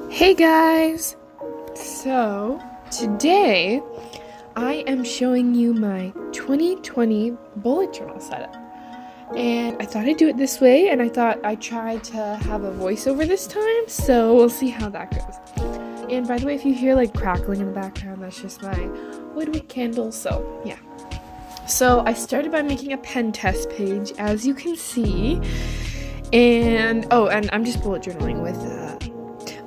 Hey guys! So, today I am showing you my 2020 bullet journal setup. And I thought I'd do it this way, and I thought I'd try to have a voiceover this time, so we'll see how that goes. And by the way, if you hear like crackling in the background, that's just my woodwick candle, so yeah. So I started by making a pen test page, as you can see. And I'm just bullet journaling with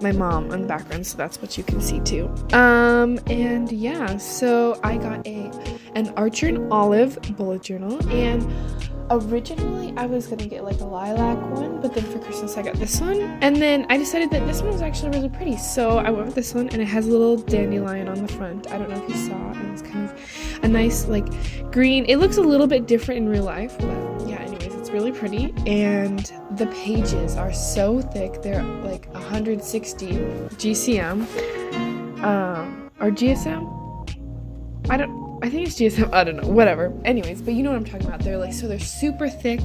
my mom on the background, so that's what you can see too. And yeah, so I got an Archer and Olive bullet journal, and originally I was gonna get like a lilac one, but then for Christmas I got this one, and then I decided that this one was actually really pretty, so I went with this one, and it has a little dandelion on the front. I don't know if you saw, and it's kind of a nice like green. It looks a little bit different in real life, but yeah, anyways, it's really pretty, and the pages are so thick. They're like 160 GCM or GSM. I think it's GSM, I don't know, whatever. Anyways, but you know what I'm talking about. They're super thick,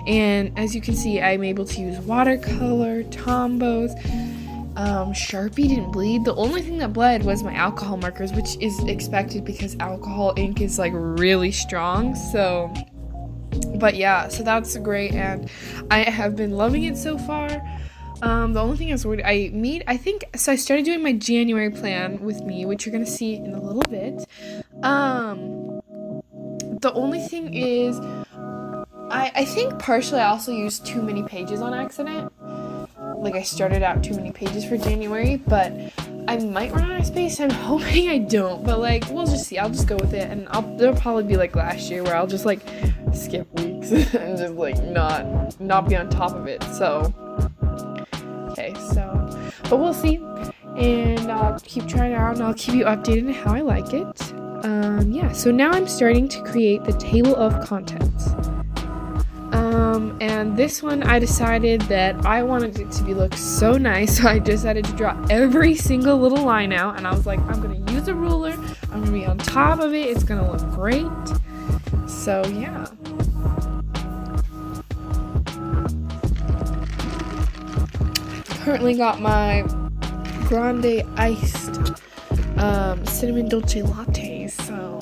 and as you can see, I'm able to use watercolor, Tombows. Sharpie didn't bleed. The only thing that bled was my alcohol markers, which is expected because alcohol ink is like really strong. So, but yeah, so that's great, and I have been loving it so far. The only thing I was worried, I started doing my January plan with me, which you're gonna see in a little bit. The only thing is, I think partially I also used too many pages on accident. Like I started out too many pages for January, but I might run out of space. I'm hoping I don't, but like, we'll just see. I'll just go with it, and there'll probably be like last year where I'll just like skip weeks and just like not be on top of it. So, okay, but we'll see, and I'll keep trying it out, and I'll keep you updated on how I like it. Yeah, so now I'm starting to create the table of contents. And this one I decided that I wanted it to look so nice, so I decided to draw every single little line out, and I was like, I'm gonna use a ruler, I'm gonna be on top of it, it's gonna look great. So yeah. Currently got my grande iced cinnamon dolce latte, so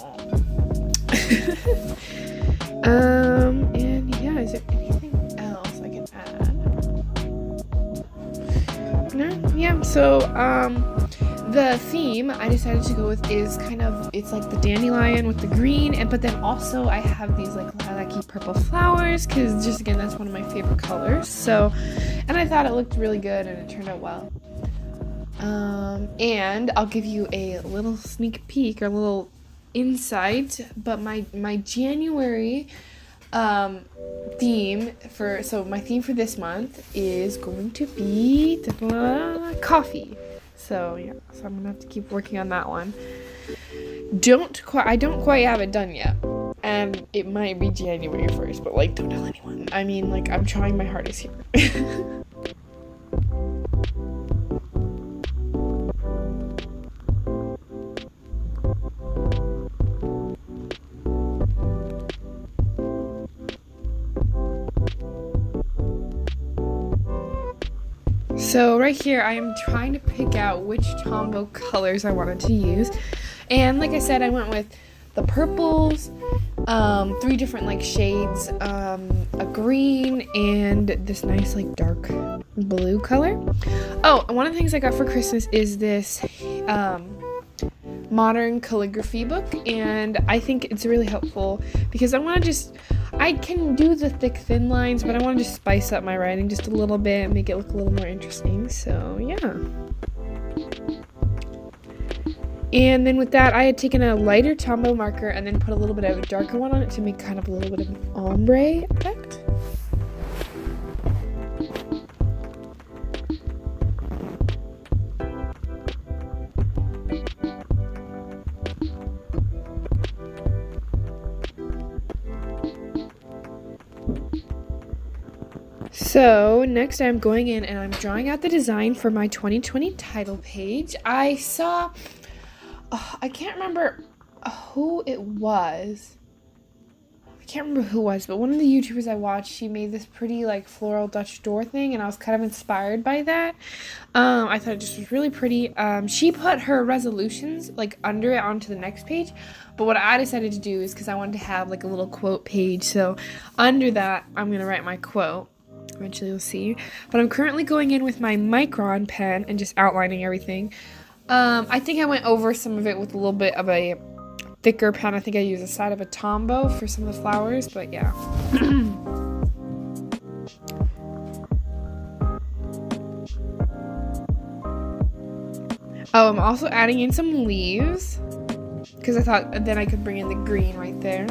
and yeah, is there anything else I can add? No? Yeah, so the theme I decided to go with is it's like the dandelion with the green, but then also I have these like lilac-y purple flowers, because just again, that's one of my favorite colors. So, and I thought it looked really good, and it turned out well. And I'll give you a little sneak peek, or a little insight, but my January theme for this month is going to be coffee. So yeah, so I'm gonna have to keep working on that one. I don't quite have it done yet, and it might be January 1st, but like, don't tell anyone. I mean, like, I'm trying my hardest here. So right here, I am trying to pick out which Tombow colors I wanted to use, and like I said, I went with the purples, 3 different like shades, a green, and this nice like dark blue color. Oh, one of the things I got for Christmas is this modern calligraphy book, and I think it's really helpful because I can do the thick thin lines, but I want to just spice up my writing just a little bit and make it look a little more interesting. So yeah. And then with that, I had taken a lighter Tombow marker and then put a little bit of a darker one on it to make kind of a little bit of an ombre effect. So next I'm going in and I'm drawing out the design for my 2020 title page. I saw, I can't remember who it was. I can't remember who it was, but one of the YouTubers I watched, she made this pretty like floral Dutch door thing, and I was kind of inspired by that. I thought it just was really pretty. She put her resolutions like under it onto the next page, but what I decided to do is, because I wanted to have like a little quote page, so under that I'm gonna write my quote. Eventually you'll see, but I'm currently going in with my Micron pen and just outlining everything. I think I went over some of it with a little bit of a thicker pen. I think I used the side of a Tombow for some of the flowers, but yeah. Oh, I'm also adding in some leaves because I thought then I could bring in the green right there.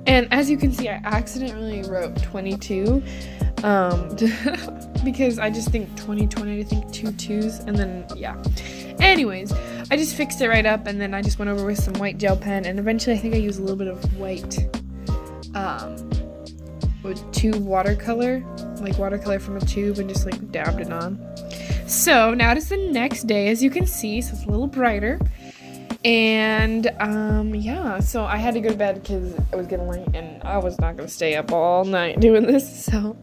And as you can see, I accidentally wrote 22 because I just think 2020 to think 2 2s, and then yeah. Anyways, I just fixed it right up, and then I just went over with some white gel pen, and eventually I think I used a little bit of white with tube watercolor, like watercolor from a tube, and just like dabbed it on. So now it is the next day, as you can see, so it's a little brighter. And yeah, so I had to go to bed because it was getting late and I was not going to stay up all night doing this. So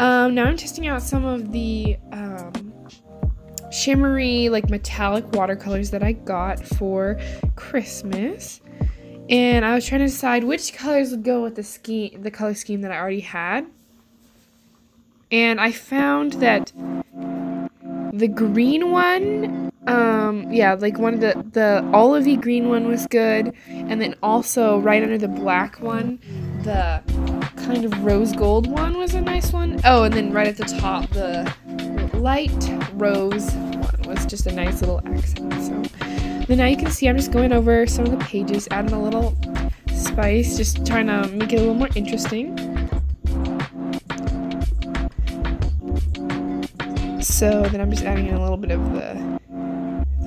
now I'm testing out some of the shimmery, like metallic watercolors that I got for Christmas. And I was trying to decide which colors would go with the color scheme that I already had. And I found that the green one, yeah, like one of the olivey green one was good, and then also right under the black one, the kind of rose gold one was a nice one. Oh, and then right at the top, the light rose one was just a nice little accent. So then now you can see I'm just going over some of the pages, adding a little spice, just trying to make it a little more interesting. So then I'm just adding in a little bit of the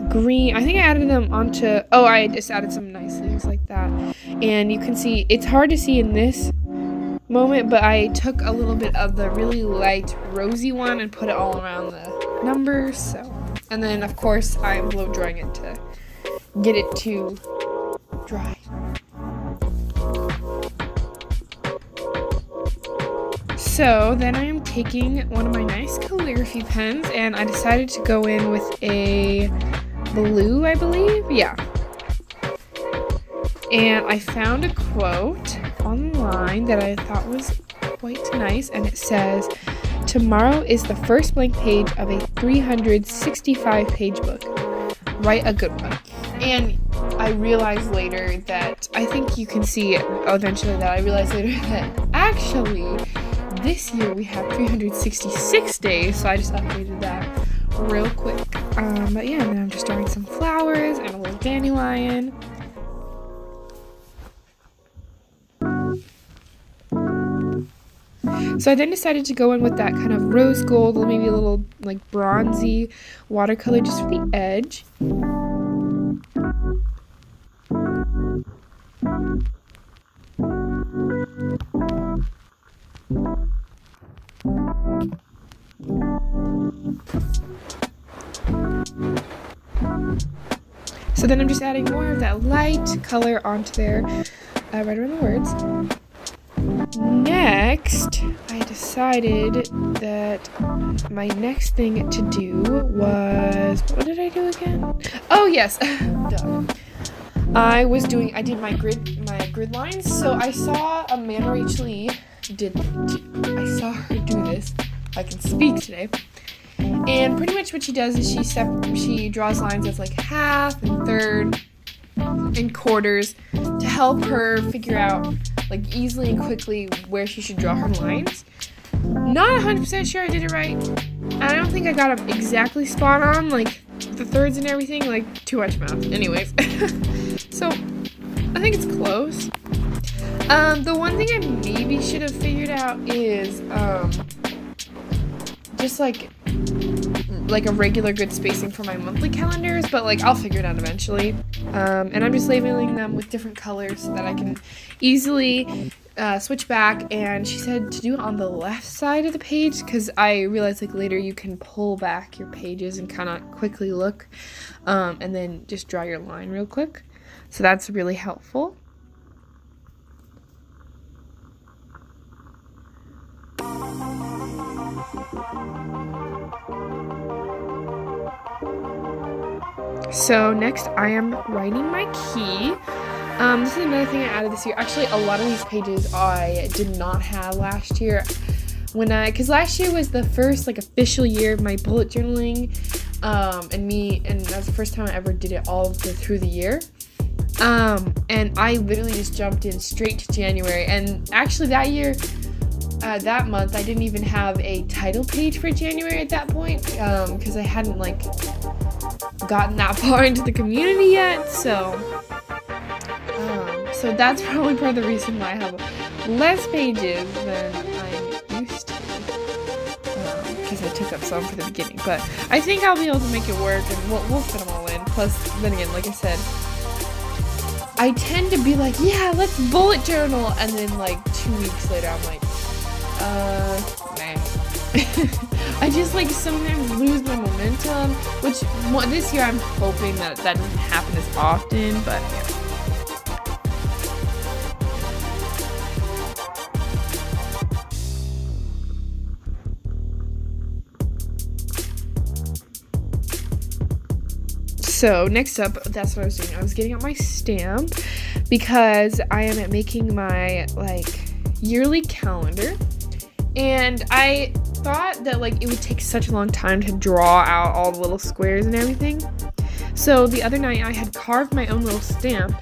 green. I think I added them onto, oh, I just added some nice leaves like that. And you can see, it's hard to see in this moment, but I took a little bit of the really light rosy one and put it all around the numbers. So, and then of course I'm blow drying it to get it to dry. So then I am taking one of my nice calligraphy pens, and I decided to go in with a blue, I believe, yeah. And I found a quote online that I thought was quite nice, and it says, "Tomorrow is the first blank page of a 365-page book. Write a good one." And I realized later that, I think you can see it eventually, that I realized later that actually this year we have 366 days, so I just updated that real quick. But yeah, and then I'm just throwing some flowers and a little dandelion. So I then decided to go in with that kind of rose gold, maybe a little like bronzy watercolor just for the edge. So then I'm just adding more of that light color onto there, right around the words. Next, I decided that my next thing to do was, what did I do again? Oh yes, duh. I did my grid lines. So I saw Amanda Rachel Lee I saw her do this. I can speak today. And pretty much what she does is she draws lines as like half and third and quarters to help her figure out like easily and quickly where she should draw her lines. Not 100% sure I did it right. I don't think I got them exactly spot on, like the thirds and everything, like too much math. Anyways, so I think it's close. The one thing I maybe should have figured out is just like a regular good spacing for my monthly calendars, but like I'll figure it out eventually. And I'm just labeling them with different colors so that I can easily switch back, and she said to do it on the left side of the page, because I realized like later you can pull back your pages and kind of quickly look, and then just draw your line real quick. So that's really helpful. So next I am writing my key. This is another thing I added this year. Actually, a lot of these pages I did not have last year. Because last year was the first like official year of my bullet journaling, and that was the first time I ever did it all through the year. And I literally just jumped in straight to January. And actually that year, that month, I didn't even have a title page for January at that point, because I hadn't like gotten that far into the community yet. So that's probably part of the reason why I have less pages than I'm used to, because I took up some for the beginning. But I think I'll be able to make it work, and we'll fit them all in. Plus, then again, like I said, I tend to be like, yeah, let's bullet journal, and then like 2 weeks later, I'm like, nah. I just like sometimes lose my momentum, which this year I'm hoping that doesn't happen as often, but yeah. So next up, that's what I was doing. I was getting out my stamp because I am making my like yearly calendar, and I thought that like it would take such a long time to draw out all the little squares and everything. So the other night I had carved my own little stamp,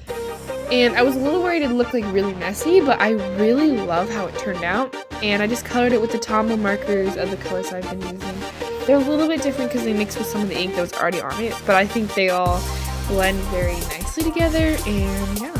and I was a little worried it'd look like really messy, but I really love how it turned out. And I just colored it with the Tombow markers of the colors I've been using. They're a little bit different because they mix with some of the ink that was already on it, but I think they all blend very nicely together, and yeah.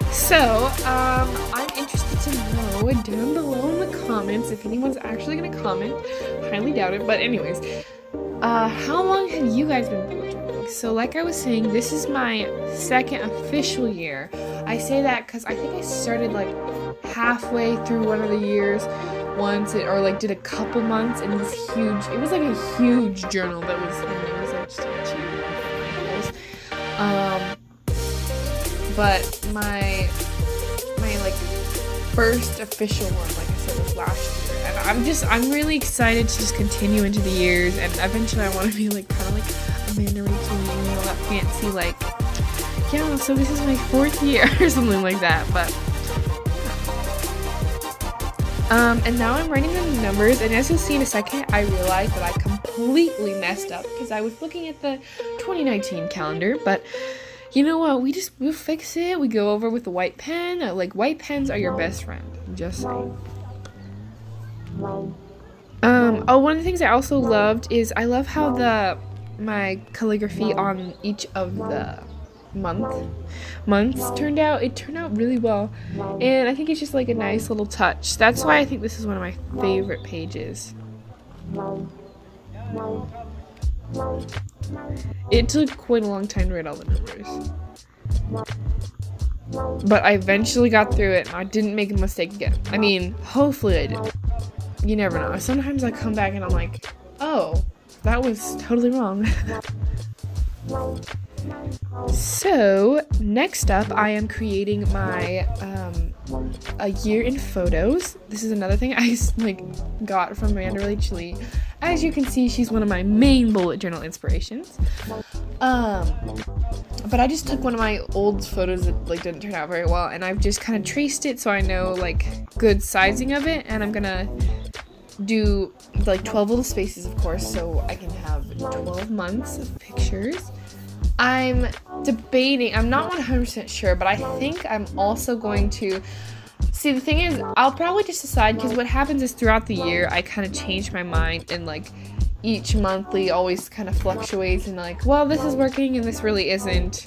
So, I'm interested to know down below in the comments, if anyone's actually going to comment, highly doubt it, but anyways, how long have you guys been bullet journaling? So like I was saying, this is my second official year. I say that because I think I started like halfway through one of the years once, or like did a couple months, and it was like a huge journal that was, and it was like just like 2 but my like first official one, like I said, was last year, and I'm really excited to just continue into the years, and eventually I want to be like kind of like Amanda Rachel, you know, that fancy like, yeah, so this is my 4th year or something like that. But and now I'm writing the numbers, and as you'll see in a second, I realized that I completely messed up because I was looking at the 2019 calendar, but you know what, we'll fix it. We go over with the white pen. Like, white pens are your best friend. Just saying. Oh, one of the things I also loved is I love how my calligraphy on each of the months turned out. It turned out really well, and I think it's just like a nice little touch. That's why I think this is one of my favorite pages. It took quite a long time to write all the numbers, but I eventually got through it, and I didn't make a mistake again. I mean, hopefully I didn't. You never know. Sometimes I come back and I'm like, oh, that was totally wrong. So next up, I am creating my a year in photos. This is another thing I like got from Amanda Rachel. As you can see, she's one of my main bullet journal inspirations. But I just took one of my old photos that like didn't turn out very well, and I've just kind of traced it so I know like good sizing of it, and I'm gonna do like 12 little spaces, of course, so I can have 12 months of pictures. I'm debating, I'm not 100% sure, but I think I'm also going to, see, the thing is, I'll probably just decide, because what happens is throughout the year, I kind of change my mind, and like each monthly always kind of fluctuates, and like, well, this is working and this really isn't.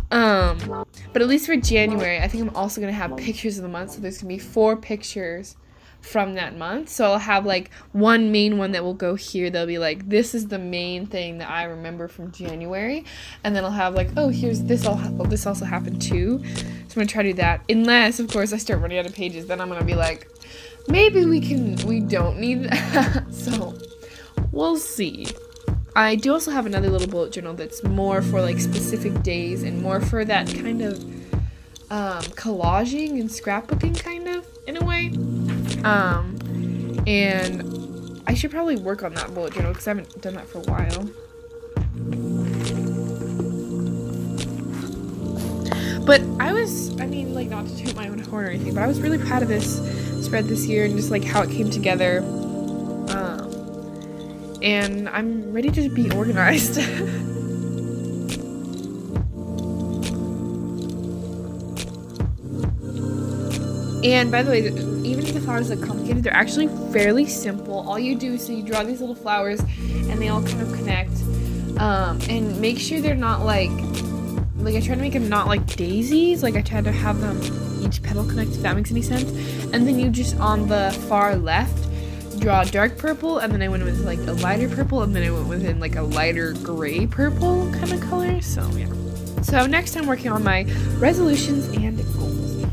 But But at least for January, I think I'm also going to have pictures of the month. So there's going to be 4 pictures from that month. So I'll have like one main one that will go here. They'll be like, this is the main thing that I remember from January. And then I'll have like, oh, here's this. This also happened too. So I'm going to try to do that. Unless, of course, I start running out of pages. Then I'm going to be like, maybe we don't need that. So we'll see. I do also have another little bullet journal that's more for like specific days and more for that kind of collaging and scrapbooking kind of in a way. And I should probably work on that bullet journal because I haven't done that for a while. But I mean, like, not to toot my own horn or anything, but I was really proud of this spread this year and just like how it came together. And I'm ready to be organized. And by the way, even if the flowers look complicated, they're actually fairly simple. All you do is you draw these little flowers and they all kind of connect. And make sure they're not like I try to make them not like daisies. Like I try to have them each petal connect, if that makes any sense. And then you just on the far left draw dark purple, and then I went with like a lighter purple, and then I went within like a lighter gray purple kind of color. So yeah. So next I'm working on my resolutions and goals.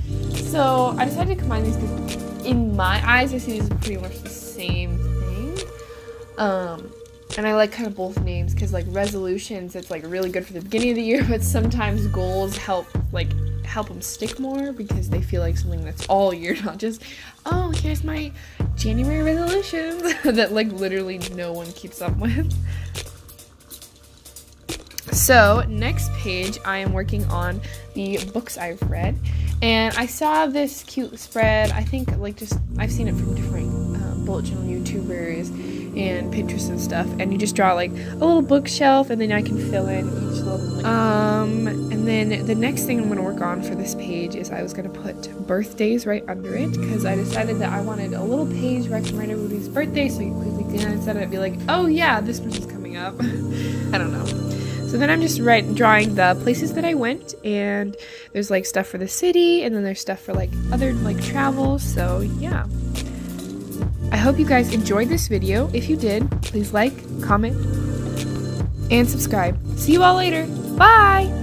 So I decided to combine these because in my eyes I see these as pretty much the same thing. And I like kind of both names because like resolutions, it's like really good for the beginning of the year, but sometimes goals help them stick more because they feel like something that's all year, not just, oh, here's my January resolutions that like literally no one keeps up with. So next page I am working on the books I've read, and I saw this cute spread. I think like just I've seen it from different bullet journal YouTubers and Pinterest and stuff, and you just draw like a little bookshelf and then I can fill in each little and then the next thing I'm going to work on for this page is I was going to put birthdays right under it because I decided that I wanted a little page where I can write everybody's birthday so you quickly glance at it and be like, oh yeah, this person's coming up. I don't know. So then I'm just drawing the places that I went, and there's like stuff for the city, and then there's stuff for like other like travel. So yeah. I hope you guys enjoyed this video. If you did, please like, comment, and subscribe. See you all later. Bye!